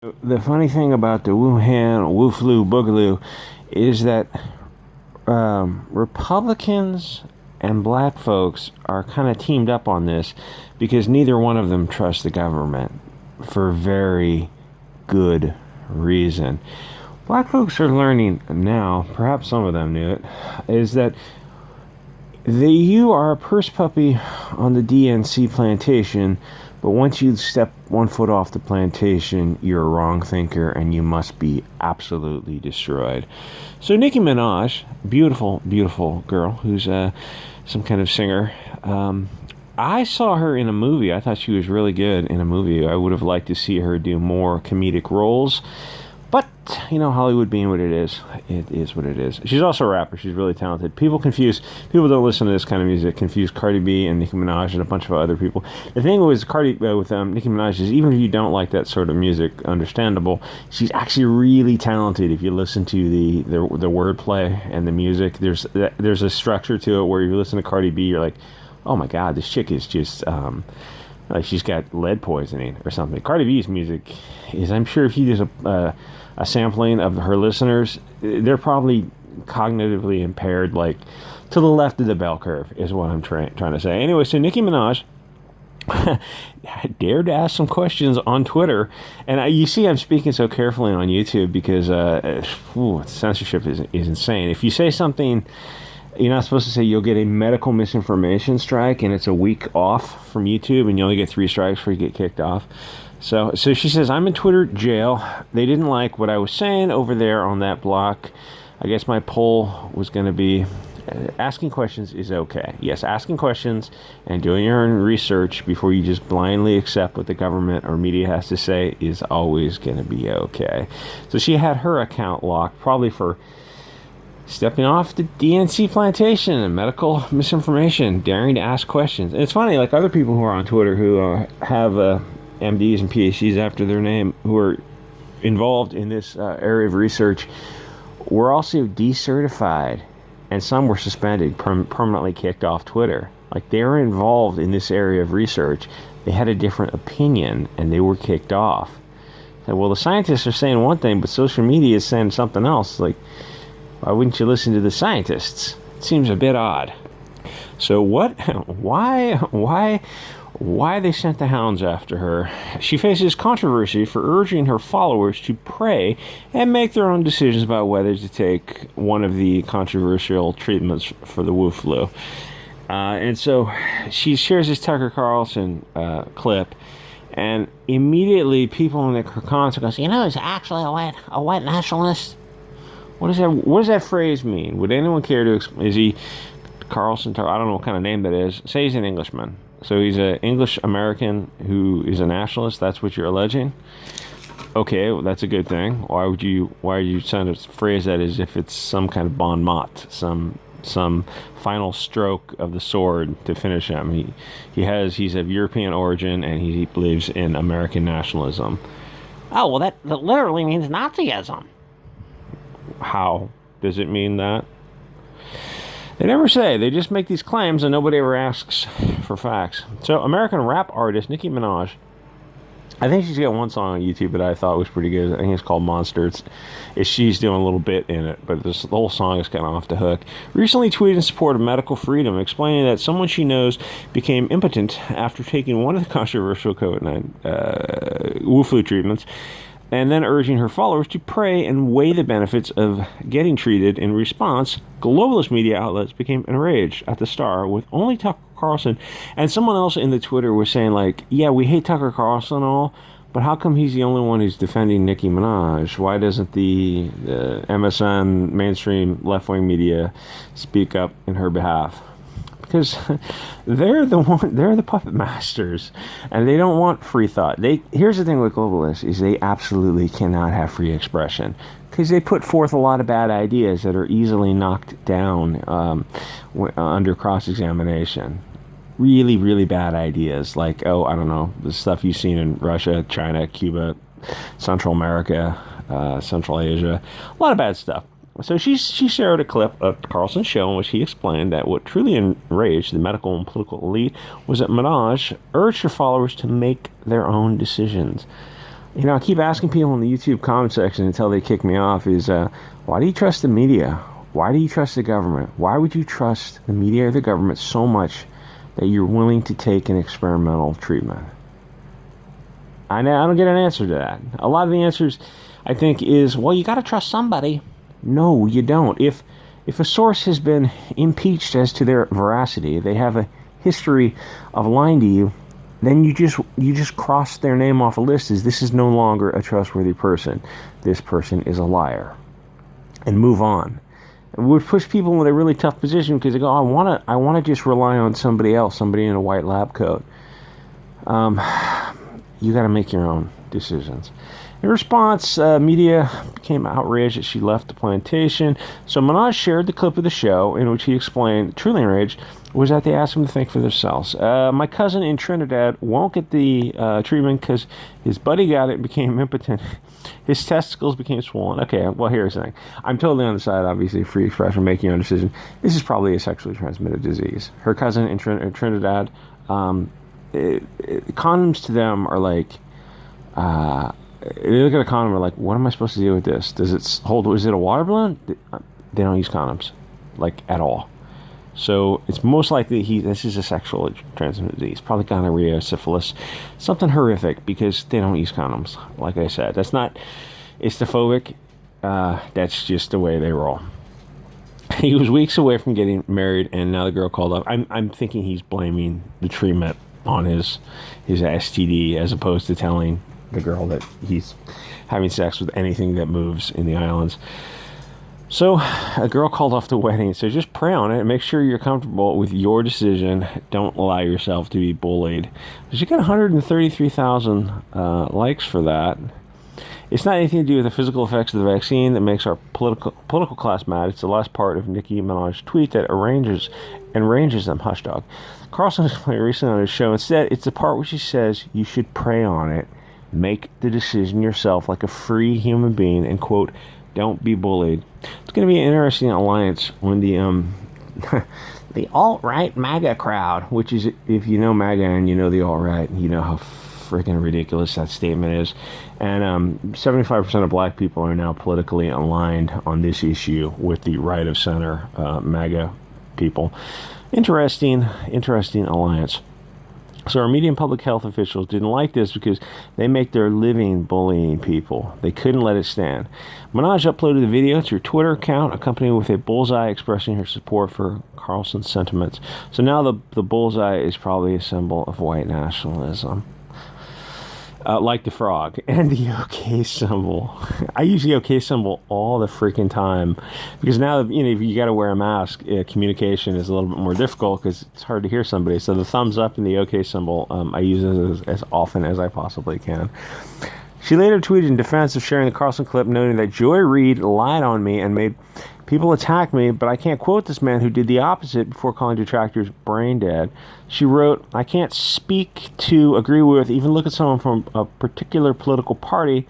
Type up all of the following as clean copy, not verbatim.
The funny thing about the Wuhan, Wu flu, Boogaloo is that Republicans and black folks are kind of teamed up on this because neither one of them trust the government for very good reason. Black folks are learning now, perhaps some of them knew it, is that you are a purse puppy on the DNC plantation, but once you step one foot off the plantation, you're a wrong thinker and you must be absolutely destroyed. So Nicki Minaj, beautiful, beautiful girl who's some kind of singer. I saw her in a movie. I thought she was really good in a movie. I would have liked to see her do more comedic roles. But, Hollywood being what it is what it is. She's also a rapper. She's really talented. People don't listen to this kind of music, confuse Cardi B and Nicki Minaj and a bunch of other people. The thing with Nicki Minaj is even if you don't like that sort of music, understandable, she's actually really talented. If you listen to the wordplay and the music, there's a structure to it where if you listen to Cardi B, you're like, oh my God, this chick is just... like she's got lead poisoning or something. Cardi B's music is, I'm sure if you do a sampling of her listeners, they're probably cognitively impaired, like to the left of the bell curve is what I'm trying to say. Anyway, so Nicki Minaj dared to ask some questions on Twitter, and you see I'm speaking so carefully on YouTube because censorship is insane. If you say something... You're not supposed to say you'll get a medical misinformation strike, and it's a week off from YouTube, and you only get 3 strikes before you get kicked off. So she says, I'm in Twitter jail. They didn't like what I was saying over there on that block. I guess my poll was going to be, asking questions is okay. Yes, asking questions and doing your own research before you just blindly accept what the government or media has to say is always going to be okay. So she had her account locked, probably for... stepping off the DNC plantation and medical misinformation, daring to ask questions. And it's funny, like other people who are on Twitter who have MDs and PhDs after their name, who are involved in this area of research, were also decertified, and some were suspended, permanently kicked off Twitter. Like they were involved in this area of research. They had a different opinion, and they were kicked off. So, well, the scientists are saying one thing, but social media is saying something else. Like, why wouldn't you listen to the scientists? It seems a bit odd. So what? Why they sent the hounds after her? She faces controversy for urging her followers to pray and make their own decisions about whether to take one of the controversial treatments for the Wu flu. And so she shares this Tucker Carlson clip, and immediately people in the comments go, he's actually a white nationalist. What does that phrase mean? Would anyone care to explain? Is he Carlson? I don't know what kind of name that is. Say he's an Englishman. So he's an English American who is a nationalist. That's what you're alleging? Okay, well, that's a good thing. Why are you trying to phrase that as if it's some kind of bon mot, some final stroke of the sword to finish him? He's of European origin and he believes in American nationalism. Oh, well, that literally means Nazism. How does it mean that? They never say. They just make these claims and nobody ever asks for facts. So American rap artist Nicki Minaj, I think she's got one song on YouTube that I thought was pretty good. I think it's called Monster. She's doing a little bit in it, but the whole song is kind of off the hook. Recently tweeted in support of medical freedom, explaining that someone she knows became impotent after taking one of the controversial COVID-19 Wu flu treatments, and then urging her followers to pray and weigh the benefits of getting treated. In response, globalist media outlets became enraged at the star, with only Tucker Carlson and someone else in the Twitter was saying, like, yeah, we hate Tucker Carlson and all, but how come he's the only one who's defending Nicki Minaj? Why doesn't the MSN mainstream left-wing media speak up in her behalf? Because they're the puppet masters, and they don't want free thought. Here's the thing with globalists is they absolutely cannot have free expression, because they put forth a lot of bad ideas that are easily knocked down under cross-examination. Really, really bad ideas, like, I don't know, the stuff you've seen in Russia, China, Cuba, Central America, Central Asia, a lot of bad stuff. So she shared a clip of Carlson's show in which he explained that what truly enraged the medical and political elite was that Minaj urged her followers to make their own decisions. I keep asking people in the YouTube comment section until they kick me off is, why do you trust the media? Why do you trust the government? Why would you trust the media or the government so much that you're willing to take an experimental treatment? I don't get an answer to that. A lot of the answers, I think, is, well, you got to trust somebody. No, you don't. If a source has been impeached as to their veracity, they have a history of lying to you, then you just cross their name off a list as this is no longer a trustworthy person. This person is a liar. And move on. And would push people in a really tough position because they go, I want to just rely on somebody else, somebody in a white lab coat. You got to make your own decisions. In response, media became outraged that she left the plantation. So Minaj shared the clip of the show in which he explained, truly enraged, was that they asked him to think for themselves. My cousin in Trinidad won't get the treatment because his buddy got it and became impotent. His testicles became swollen. Okay, well, here's the thing. I'm totally on the side, obviously, free expression, making your own decision. This is probably a sexually transmitted disease. Her cousin in Trinidad, condoms to them are like... they look at a condom and are like, what am I supposed to do with this? Does it hold? Is it a water balloon? They don't use condoms, like, at all. So it's most likely this is a sexually transmitted disease, probably gonorrhea, syphilis, something horrific, because they don't use condoms. Like I said, that's not istophobic. That's just the way they roll. He was weeks away from getting married, and now the girl called up. I'm thinking he's blaming the treatment on his STD as opposed to telling the girl that he's having sex with anything that moves in the islands. So a girl called off the wedding, so just pray on it and make sure you're comfortable with your decision. Don't allow yourself to be bullied. She got 133,000 likes for that. It's not anything to do with the physical effects of the vaccine that makes our political class mad. It's the last part of Nicki Minaj's tweet that arranges them. Hush dog. Carlson explained recently on his show. Instead, it's the part where she says you should pray on it. Make the decision yourself like a free human being and, quote, don't be bullied. It's going to be an interesting alliance when the The alt-right MAGA crowd, which is, if you know MAGA and you know the alt-right, you know how freaking ridiculous that statement is. And 75% of black people are now politically aligned on this issue with the right of center MAGA people. Interesting alliance. So our media and public health officials didn't like this because they make their living bullying people. They couldn't let it stand. Minaj uploaded the video to her Twitter account, accompanied with a bullseye expressing her support for Carlson's sentiments. So now the bullseye is probably a symbol of white nationalism. Like the frog and the OK symbol. I use the OK symbol all the freaking time because now, if you got to wear a mask, communication is a little bit more difficult because it's hard to hear somebody. So the thumbs up and the OK symbol, I use it as often as I possibly can. She later tweeted in defense of sharing the Carlson clip, noting that Joy Reid lied on me and made people attack me, but I can't quote this man who did the opposite before calling detractors brain dead. She wrote, I can't speak to, agree with, even look at someone from a particular political party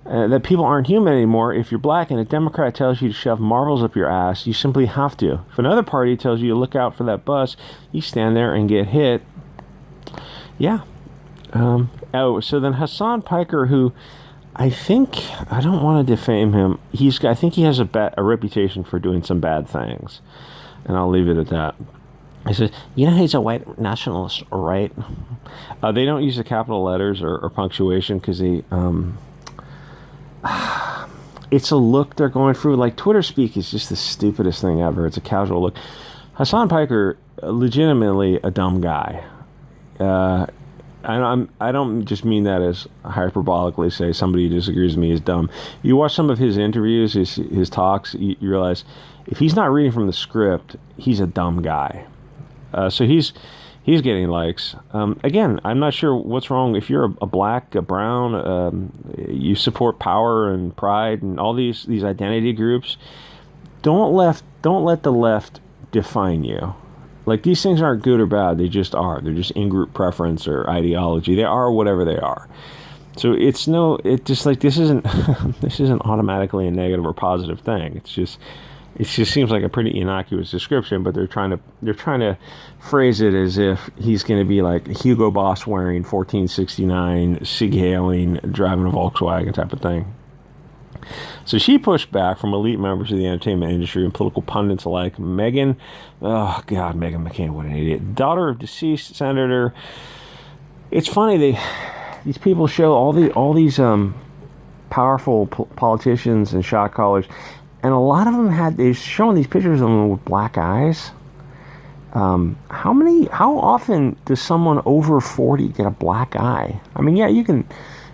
that people aren't human anymore. If you're black and a Democrat tells you to shove marbles up your ass, you simply have to. If another party tells you to look out for that bus, you stand there and get hit. Yeah. So then Hassan Piker, who I don't want to defame him. I think he has a reputation for doing some bad things, and I'll leave it at that. I said, he's a white nationalist, right? They don't use the capital letters or punctuation because it's a look they're going through. Like, Twitter speak is just the stupidest thing ever. It's a casual look. Hassan Piker, legitimately a dumb guy. I don't just mean that as hyperbolically say somebody who disagrees with me is dumb. You watch some of his interviews, his talks, you realize if he's not reading from the script, he's a dumb guy. So he's getting likes. Again, I'm not sure what's wrong. If you're a black, a brown, you support power and pride and all these identity groups, don't let the left define you. Like, these things aren't good or bad. They just are. They're just in-group preference or ideology. They are whatever they are. So this isn't automatically a negative or positive thing. It's just It just seems like a pretty innocuous description, but they're trying to phrase it as if he's going to be like Hugo Boss wearing 1469, sig hailing, driving a Volkswagen type of thing. So she pushed back from elite members of the entertainment industry and political pundits alike. Meghan McCain, what an idiot. Daughter of deceased senator. It's funny, these people show all these powerful politicians and shot callers, and a lot of them they're showing these pictures of them with black eyes. How often does someone over 40 get a black eye? I mean, yeah, you can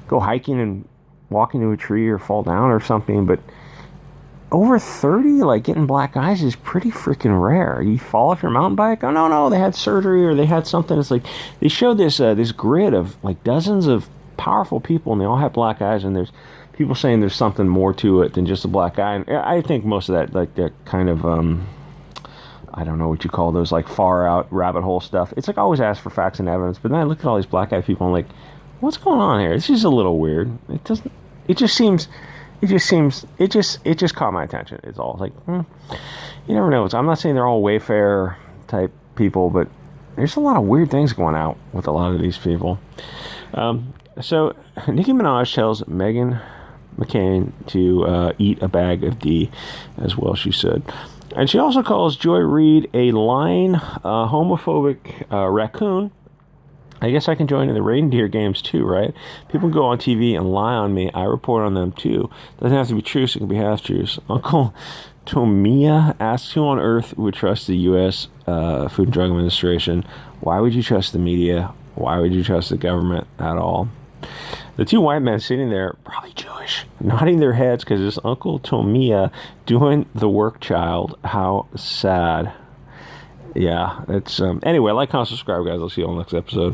go hiking and walk into a tree or fall down or something, but over 30, like, getting black eyes is pretty freaking rare. You fall off your mountain bike, oh no, they had surgery or they had something. It's like they showed this grid of like dozens of powerful people, and they all have black eyes, and there's people saying there's something more to it than just a black eye. And I think most of that, like, that kind of I don't know what you call those, like, far out rabbit hole stuff. It's like I always ask for facts and evidence, but then I look at all these black eyed people and I'm like, what's going on here? This is a little weird. It just caught my attention. It's all like, you never know. I'm not saying they're all Wayfair type people, but there's a lot of weird things going out with a lot of these people. So Nicki Minaj tells Meghan McCain to eat a bag of D as well, she said. And she also calls Joy Reid a lying, homophobic raccoon. I guess I can join in the reindeer games too, right? People go on TV and lie on me. I report on them too. Doesn't have to be truth. It can be half truths. Uncle Tomia asks, who on earth would trust the U.S. Food and Drug Administration? Why would you trust the media? Why would you trust the government at all? The two white men sitting there, probably Jewish, nodding their heads because it's Uncle Tomia doing the work child. How sad. Yeah, it's anyway, like, comment, subscribe, guys. I'll see you on the next episode.